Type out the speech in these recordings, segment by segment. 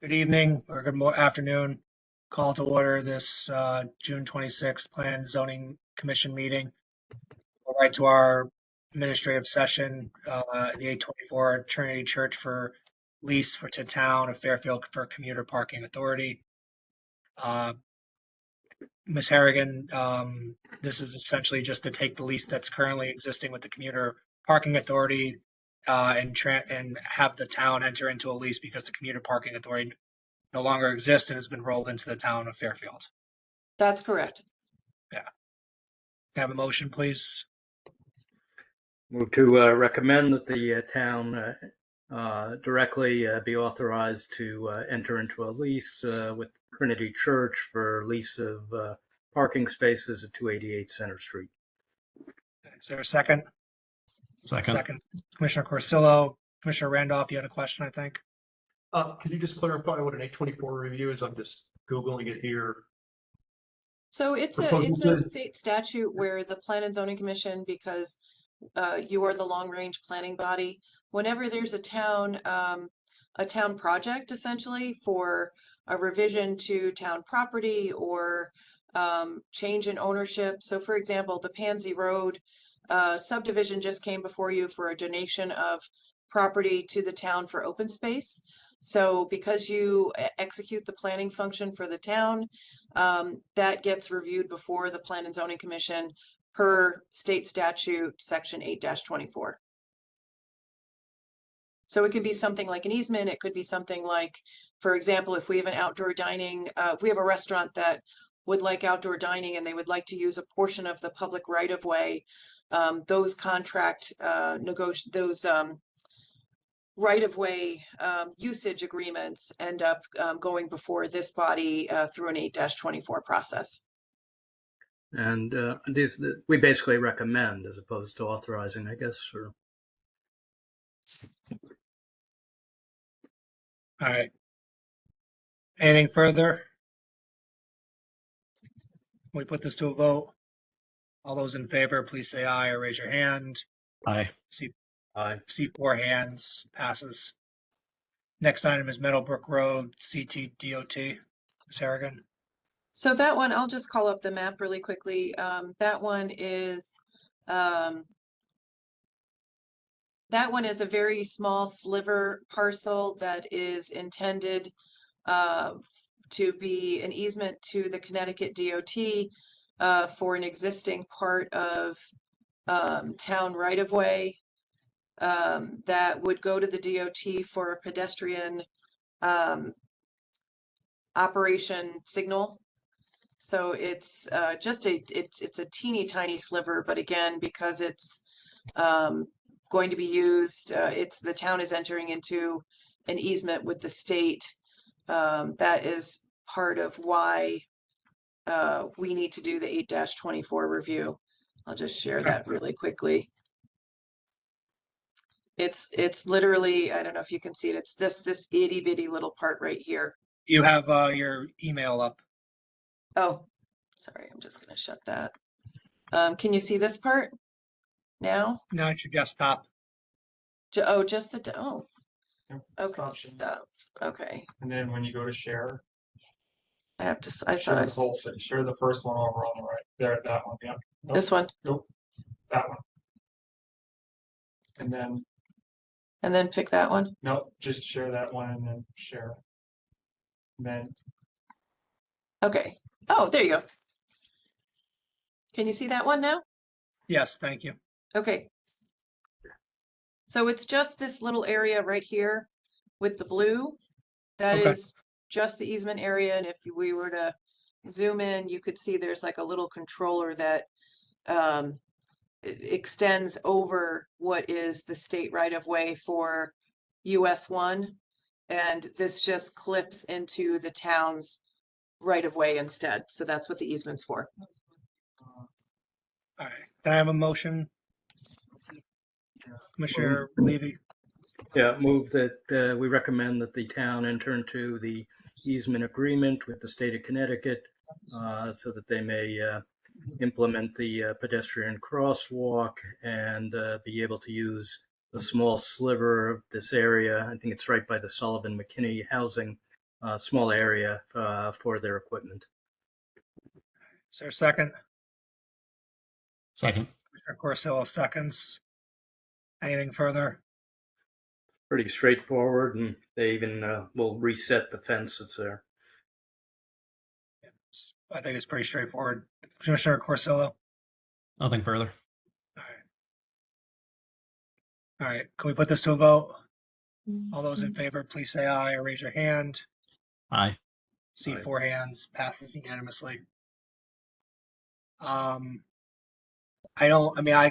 Good evening or afternoon. Call to order this June 26th Plan and Zoning Commission meeting. We'll right to our administrative session, the 824 Trinity Church for lease to town of Fairfield for commuter parking authority. Ms. Harrigan, this is essentially just to take the lease that's currently existing with the commuter parking authority and have the town enter into a lease because the commuter parking authority no longer exists and has been rolled into the town of Fairfield. That's correct. Yeah. Can I have a motion, please? Move to recommend that the town directly be authorized to enter into a lease with Trinity Church for lease of parking spaces at 288 Center Street. Is there a second? Second. Commissioner Corsillo. Commissioner Randolph, you had a question, I think. Could you just clarify what an 824 review is? I'm just Googling it here. So it's a state statute where the Plan and Zoning Commission, because you are the long range planning body, whenever there's a town project essentially for a revision to town property or change in ownership. So for example, the Pansy Road subdivision just came before you for a donation of property to the town for open space. So because you execute the planning function for the town, that gets reviewed before the Plan and Zoning Commission per state statute section 8-24. So it could be something like an easement. It could be something like, for example, if we have an outdoor dining, if we have a restaurant that would like outdoor dining and they would like to use a portion of the public right of way, those contract those right-of-way usage agreements end up going before this body through an 8-24 process. And we basically recommend as opposed to authorizing, I guess. Or... All right. Anything further? Can we put this to a vote? All those in favor, please say aye or raise your hand. Aye. See 4 hands, passes. Next item is Meadowbrook Road, CT DOT. Ms. Harrigan. So that one, I'll just call up the map really quickly. That one is a very small sliver parcel that is intended to be an easement to the Connecticut DOT for an existing part of town right-of-way that would go to the DOT for a pedestrian operation signal. So it's just it's a teeny tiny sliver, but again, because it's going to be used, the town is entering into an easement with the state. That is part of why we need to do the 8-24 review. I'll just share that really quickly. It's literally, I don't know if you can see it. It's this itty bitty little part right here. You have your email up. Oh, sorry. I'm just going to shut that. Can you see this part now? No, it's your desktop. Oh, just the, oh, Yep, okay, sharing. stop. Okay. And then when you go to share, I have to, I share thought I, the whole thing. Share the first one over on the right. There, that one. Yeah. Nope, this one, nope. That one. And then pick that one. nope, just share that one and then share. And then Okay. Oh, there you go. Can you see that one now? Yes, thank you. Okay. So it's just this little area right here with the blue. That Okay. is just the easement area. And if we were to zoom in, you could see there's like a little controller that extends over what is the state right of way for US 1. And this just clips into the town's right of way instead. So that's what the easement's for. All right. Can I have a motion? Commissioner Levy. Yeah, move that we recommend that the town enter into the easement agreement with the state of Connecticut so that they may implement the pedestrian crosswalk and be able to use a small sliver of this area. I think it's right by the Sullivan McKinney housing small area for their equipment. Is there a second? Second. Commissioner Corsillo seconds. Anything further? Pretty straightforward, and they even will reset the fence that's there. I think it's pretty straightforward. Commissioner Corsillo? Nothing further. All right. All right, can we put this to a vote? All those in favor, please say aye or raise your hand. Aye. See Aye. 4 hands, passes unanimously. Like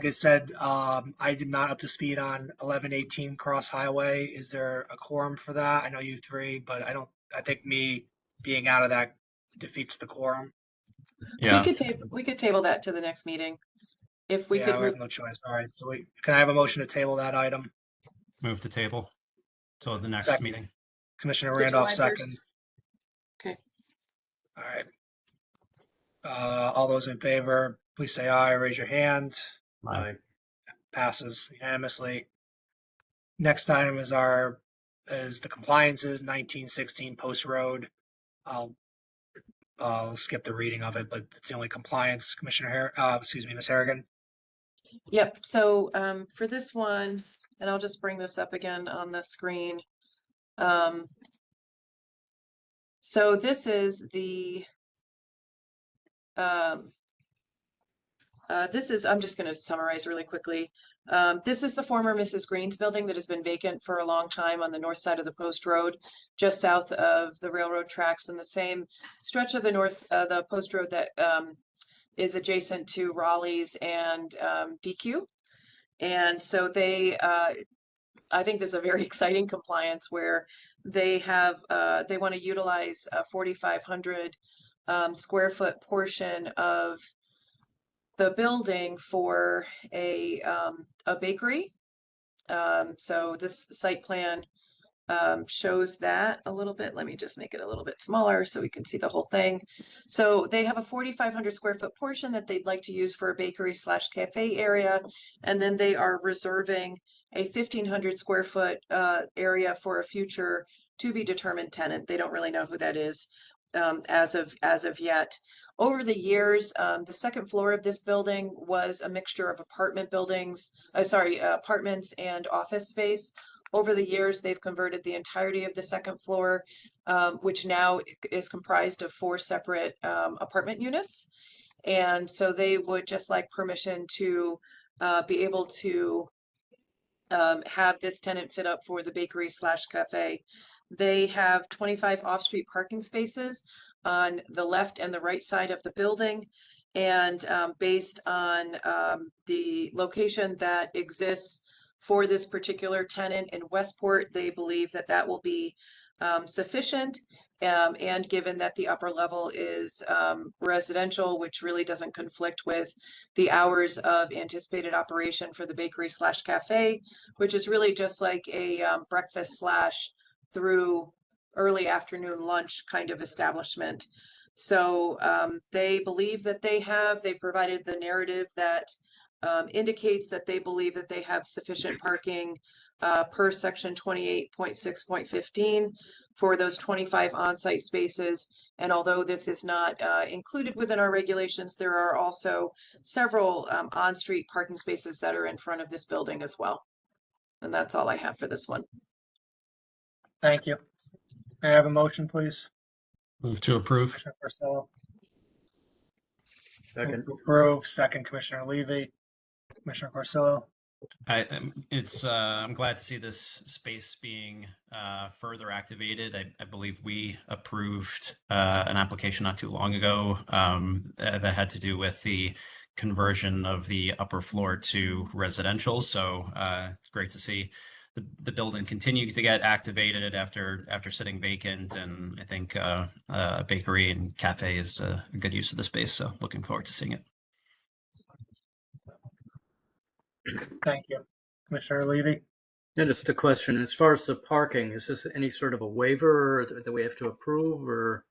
I said, I did not up to speed on 1118 Cross Highway. Is there a quorum for that? I know you three, but I think me being out of that defeats the quorum. Yeah. We could table that to the next meeting. If we Yeah, could we move, have no choice. All right, so can I have a motion to table that item? Move to table. So the next Second. meeting. Commissioner To Randolph July 1st. seconds. Okay. All right. All those in favor, please say aye or raise your hand. Aye. Passes unanimously. Next item is the compliances, 1916 Post Road. I'll skip the reading of it, but it's the only compliance. Ms. Harrigan. Yep, so for this one, and I'll just bring this up again on the screen. So this is I'm just going to summarize really quickly. This is the former Mrs. Green's building that has been vacant for a long time on the north side of the Post Road, just south of the railroad tracks, and the same stretch of the Post Road that is adjacent to Raleigh's and DQ. And so I think this is a very exciting compliance where they want to utilize a 4,500 square foot portion of the building for a bakery. So this site plan shows that a little bit. Let me just make it a little bit smaller so we can see the whole thing. So they have a 4,500 square foot portion that they'd like to use for a bakery / cafe area. And then they are reserving a 1,500 square foot area for a future to be determined tenant. They don't really know who that is as of yet. Over the years, the second floor of this building was a mixture of apartments and office space. Over the years, they've converted the entirety of the second floor, which now is comprised of 4 separate apartment units. And so they would just like permission to be able to have this tenant fit up for the bakery / cafe. They have 25 off-street parking spaces on the left and the right side of the building. And based on the location that exists for this particular tenant in Westport, they believe that that will be sufficient. And given that the upper level is residential, which really doesn't conflict with the hours of anticipated operation for the bakery / cafe, which is really just like a breakfast / through early afternoon lunch kind of establishment. So they believe that they've provided the narrative that indicates that they believe that they have sufficient parking per section 28.6.15 for those 25 on-site spaces. And although this is not included within our regulations, there are also several on-street parking spaces that are in front of this building as well. And that's all I have for this one. Thank you. May I have a motion, please? Move to approve. Commissioner Porcello. Second. Move to approve. Second, Commissioner Levy. Commissioner Porcello. I'm glad to see this space being further activated. I believe we approved an application not too long ago that had to do with the conversion of the upper floor to residential. So it's great to see the building continue to get activated after sitting vacant. And I think a bakery and cafe is a good use of the space. So looking forward to seeing it. Thank you. Commissioner Levy. Yeah, just a question. As far as the parking, is this any sort of a waiver that we have to approve, or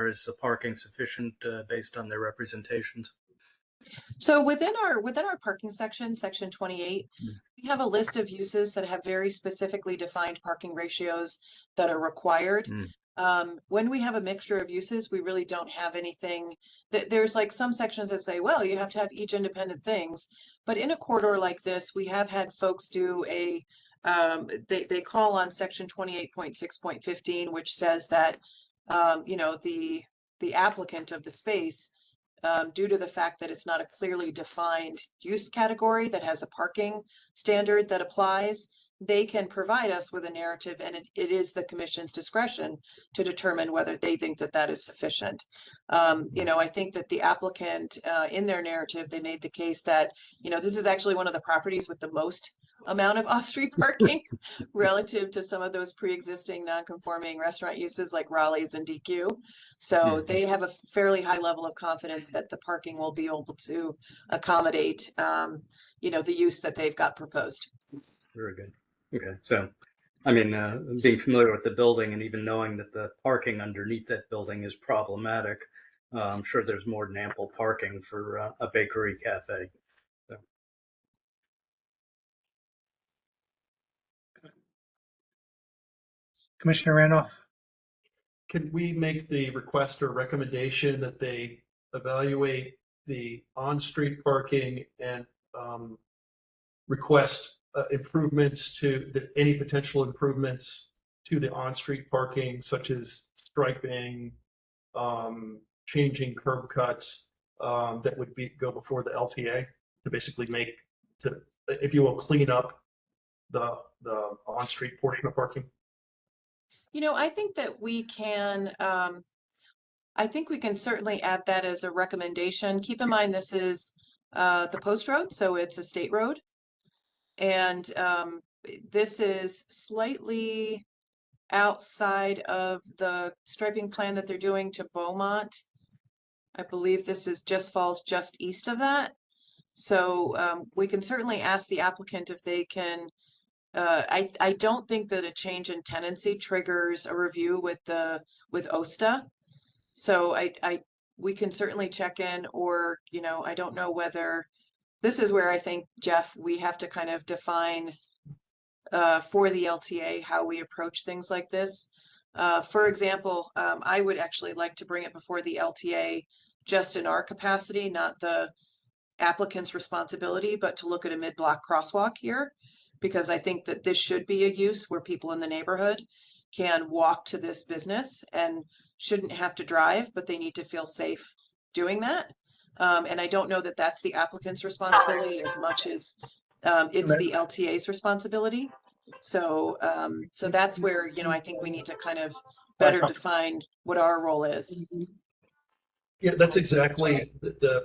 is the parking sufficient based on their representations? So within our parking section, section 28, we have a list of uses that have very specifically defined parking ratios that are required. When we have a mixture of uses, we really don't have anything there's like some sections that say, well, you have to have each independent things. But in a corridor like this, we have had folks do they call on section 28.6.15, which says that, the applicant of the space, due to the fact that it's not a clearly defined use category that has a parking standard that applies, they can provide us with a narrative, and it is the commission's discretion to determine whether they think that that is sufficient. I think that the applicant, in their narrative, they made the case that, this is actually one of the properties with the most amount of off-street parking relative to some of those pre-existing non-conforming restaurant uses like Raleigh's and DQ. So they have a fairly high level of confidence that the parking will be able to accommodate, the use that they've got proposed. Very good. Okay. So, I mean, being familiar with the building and even knowing that the parking underneath that building is problematic, I'm sure there's more than ample parking for a bakery cafe. So. Commissioner Randolph? Can we make the request or recommendation that they evaluate the on-street parking and request improvements to any potential improvements to the on-street parking, such as striping, changing curb cuts, that would go before the LTA to basically if you will, clean up the on-street portion of parking? I think that I think we can certainly add that as a recommendation. Keep in mind, this is the post road, so it's a state road. And this is slightly outside of the striping plan that they're doing to Beaumont. I believe this falls just east of that. So we can certainly ask the applicant if they can. I don't think that a change in tenancy triggers a review with OSTA. So we can certainly check in, or, I don't know whether this is where I think, Jeff, we have to kind of define for the LTA how we approach things like this. For example, I would actually like to bring it before the LTA just in our capacity, not the applicant's responsibility, but to look at a mid-block crosswalk here, because I think that this should be a use where people in the neighborhood can walk to this business and shouldn't have to drive, but they need to feel safe doing that. And I don't know that that's the applicant's responsibility as much as it's the LTA's responsibility. So that's where, I think we need to kind of better define what our role is. Yeah, that's exactly the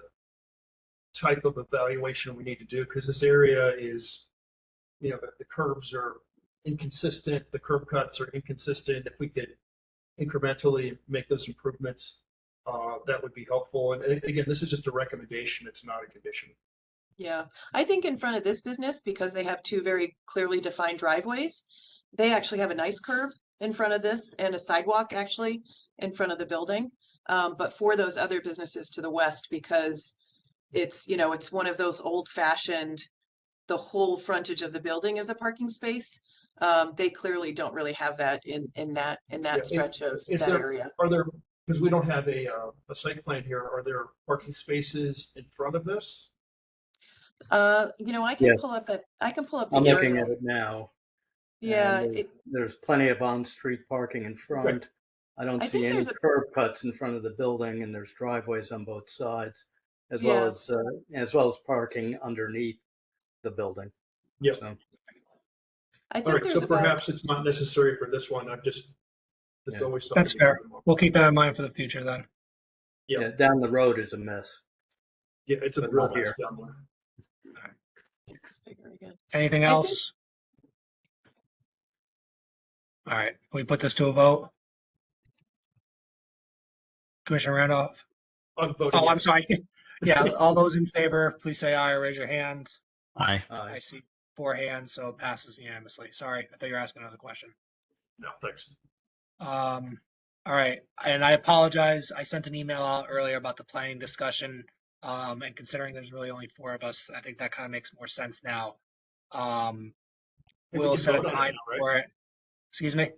type of evaluation we need to do, because this area is, the curbs are inconsistent, the curb cuts are inconsistent. If we could incrementally make those improvements, that would be helpful. And again, this is just a recommendation, it's not a condition. Yeah, I think in front of this business, because they have two very clearly defined driveways, they actually have a nice curb in front of this and a sidewalk actually in front of the building. But for those other businesses to the west, because it's one of those old fashioned, the whole frontage of the building is a parking space. They clearly don't really have that in that stretch of that area. Are there, because we don't have a site plan here, are there parking spaces in front of this? I can Yes. pull up the I'm looking aerial. at it now. Yeah, There's plenty of on-street parking in front. Right. I don't I see think any there's curb cuts in front of the building, and there's driveways on both sides, as Yeah. well as parking underneath the building. Yep. So, I All think right, there's so about perhaps it's not necessary for this one. I've just Yeah. always thought. That's we could fair. do more. We'll keep that in mind for the future then. Yeah. yeah, down the road is a mess. Yeah, it's a But real not mess here. down there. it's bigger again. Anything I think- else? All right, can we put this to a vote? Commissioner Randolph? I'm voting Oh, I'm yes. sorry. Yeah, all those in favor, please say aye or raise your hand. Aye. I see 4 hands, so it passes unanimously. Sorry, I thought you were asking another question. No, thanks. All right, and I apologize. I sent an email out earlier about the planning discussion And considering there's really only 4 of us, I think that kind of makes more sense now. And we We'll can set a vote on it time now, right? for it. Excuse me?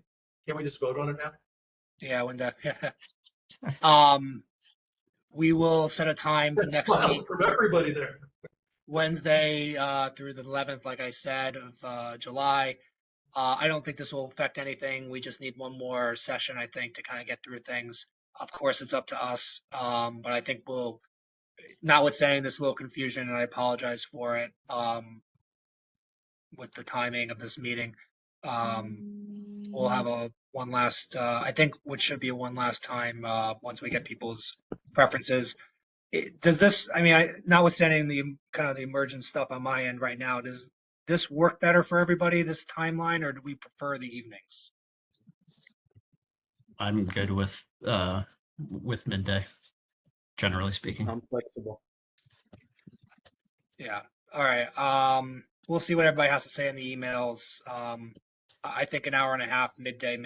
Can we just vote on it now? Yeah, when the, we will set a time That next smiles week, from everybody there. Wednesday, through the 11th, like I said, of July. I don't think this will affect anything. We just need one more session, I think, to kind of get through things. Of course, it's up to us. But I think we'll, notwithstanding this little confusion, and I apologize for it, with the timing of this meeting. We'll have a one last, I think, which should be a one last time, once we get people's preferences. Does this, I mean, notwithstanding the kind of the emergent stuff on my end right now, does this work better for everybody, this timeline, or do we prefer the evenings? I'm good with midday, generally speaking. I'm flexible. Yeah, all right. We'll see what everybody has to say in the emails. I think an hour and a half midday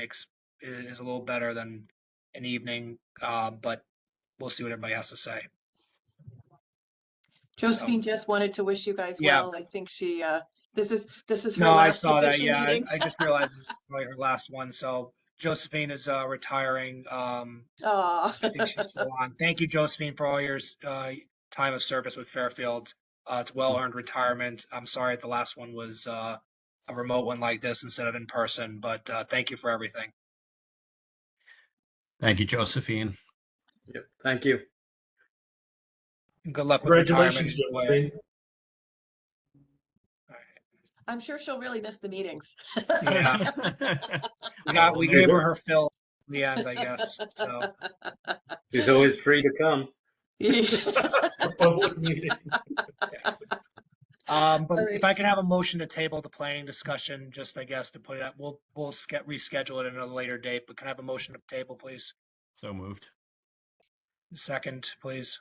is a little better than an evening, but we'll see what everybody has to say. Josephine just wanted to wish you guys Yeah. well. I think she, this is her No, I last saw that. commission Yeah, meeting. I just realized this is probably her last one. So Josephine is retiring. Aw. I think she's still on. Thank you, Josephine, for all your time of service with Fairfield. It's well-earned retirement. I'm sorry the last one was a remote one like this instead of in person, but thank you for everything. Thank you, Josephine. Yep. Thank you. And good luck with retirement. Congratulations, Enjoy it. Josephine. All I'm sure she'll really miss the meetings. Yeah. Well, We we'll gave miss her her fill in the end, I guess. So He's always free to come. A public meeting. but All right. if I can have a motion to table the planning discussion, just I guess to put it up, we'll reschedule it at another later date. But can I have a motion to table, please? So moved. Second, please.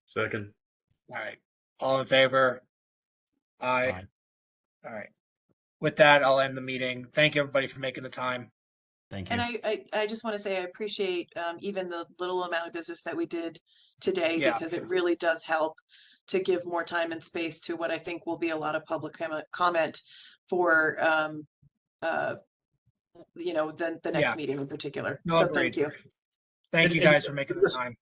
Second. All right. All in favor? Aye. Aye. All right. With that, I'll end the meeting. Thank you, everybody, for making the time. Thank you. And I just want to say I appreciate even the little amount of business that we did today, Yeah. because it really does help to give more time and space to what I think will be a lot of public comment for the next Yeah. meeting in particular. No, So agreed. thank you. Thank you And guys for making the just- time.